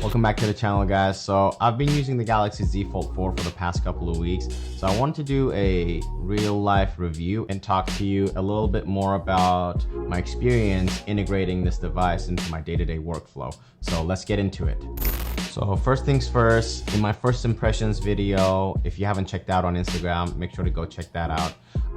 Welcome back to the channel, guys. So I've been using the Galaxy Z Fold 4 for the past couple of weeks. So I want to do a real life review and talk to you a little bit more about my experience integrating this device into my day-to-day workflow. So let's get into it. So first things first, in my first impressions video, if you haven't checked out on Instagram, make sure to go check that out.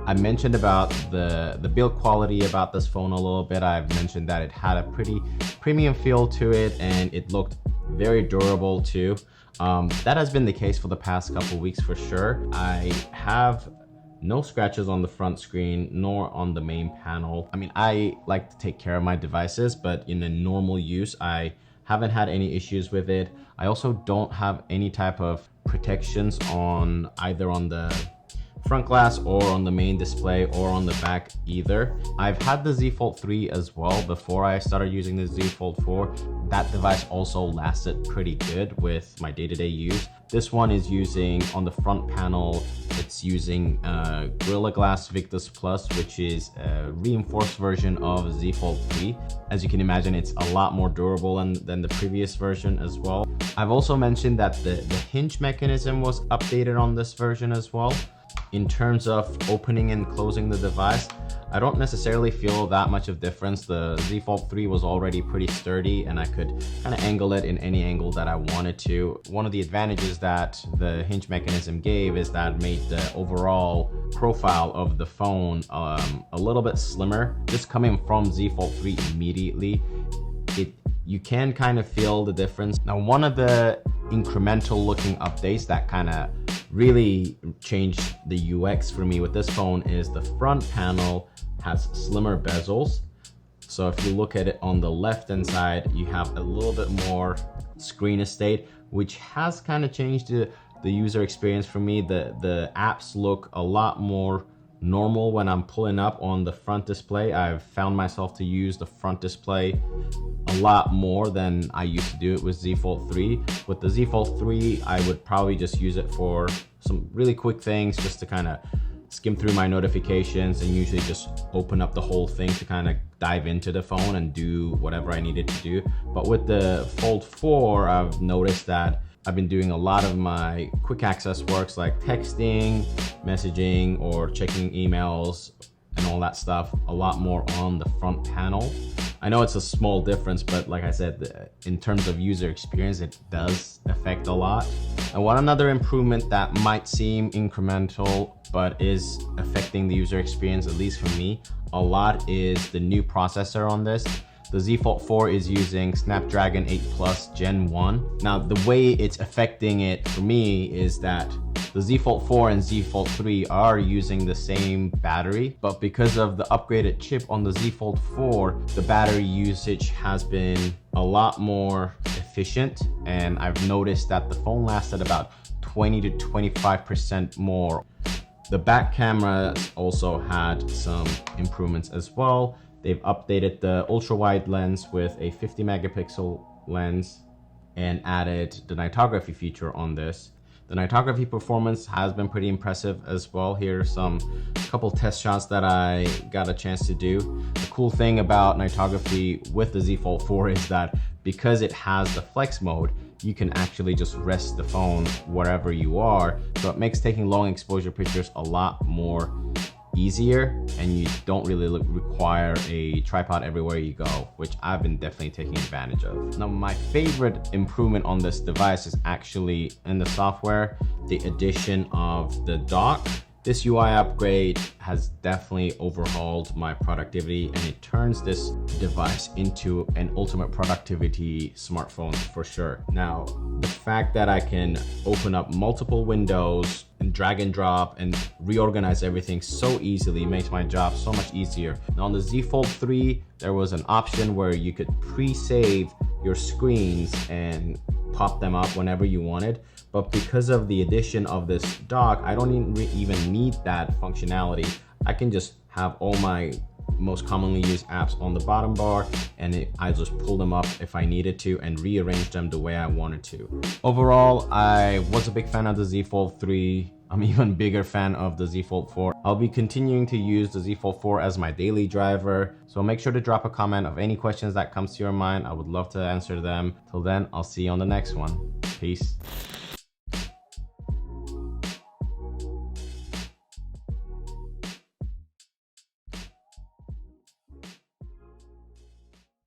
I mentioned about the build quality about this phone a little bit. I've mentioned that it had a pretty premium feel to it and it looked very durable too. That has been the case for the past couple weeks for sure. I have no scratches on the front screen nor on the main panel. I mean, I like to take care of my devices, but in a normal use, I haven't had any issues with it. I also don't have any type of protections on either on the front glass or on the main display or on the back either. I've had the Z Fold 3 as well before I started using the Z Fold 4. That device also lasted pretty good with my day-to-day use. This one is using, on the front panel, it's using Gorilla Glass Victus Plus, which is a reinforced version of Z Fold 3. As you can imagine, it's a lot more durable than the previous version as well. I've also mentioned that the hinge mechanism was updated on this version as well. In terms of opening and closing the device, I don't necessarily feel that much of difference. The Z Fold 3 was already pretty sturdy and I could kind of angle it in any angle that I wanted to. One of the advantages that the hinge mechanism gave is that it made the overall profile of the phone a little bit slimmer. Just coming from Z Fold 3 immediately, you can kind of feel the difference. Now, one of the incremental looking updates that kind of really changed the UX for me with this phone is the front panel has slimmer bezels. So if you look at it on the left hand side, you have a little bit more screen estate, which has kind of changed the user experience for me. The apps look a lot more normal when I'm pulling up on the front display. I've found myself to use the front display a lot more than I used to do it with Z Fold 3. With the Z Fold 3, I would probably just use it for some really quick things, just to kind of skim through my notifications and usually just open up the whole thing to kind of dive into the phone and do whatever I needed to do. But with the Fold 4, I've noticed that I've been doing a lot of my quick access works like texting, messaging, or checking emails and all that stuff a lot more on the front panel. I know it's a small difference, but like I said, in terms of user experience, it does affect a lot. And one another improvement that might seem incremental, but is affecting the user experience, at least for me, a lot, is the new processor on this. The Z Fold 4 is using Snapdragon 8 Plus Gen 1. Now, the way it's affecting it for me is that the Z Fold 4 and Z Fold 3 are using the same battery, but because of the upgraded chip on the Z Fold 4, the battery usage has been a lot more efficient, and I've noticed that the phone lasted about 20 to 25% more. The back camera also had some improvements as well. They've updated the ultra-wide lens with a 50 megapixel lens and added the Nightography feature on this. The Nightography performance has been pretty impressive as well. Here's some couple test shots that I got a chance to do. The cool thing about Nightography with the Z Fold 4 is that because it has the flex mode, you can actually just rest the phone wherever you are. So it makes taking long exposure pictures a lot more easier, and you don't really require a tripod everywhere you go, which I've been definitely taking advantage of. Now, my favorite improvement on this device is actually in the software, the addition of the dock. This UI upgrade has definitely overhauled my productivity, and it turns this device into an ultimate productivity smartphone for sure. Now, the fact that I can open up multiple windows and drag and drop and reorganize everything so easily makes my job so much easier. Now, on the Z Fold 3, there was an option where you could pre-save your screens and pop them up whenever you wanted. But because of the addition of this dock, I don't even need that functionality. I can just have all my most commonly used apps on the bottom bar, and I just pull them up if I needed to and rearrange them the way I wanted to. Overall, I was a big fan of the Z Fold 3. I'm even bigger fan of the Z Fold 4. I'll be continuing to use the Z Fold 4 as my daily driver. So make sure to drop a comment of any questions that comes to your mind. I would love to answer them. Till then, I'll see you on the next one. Peace.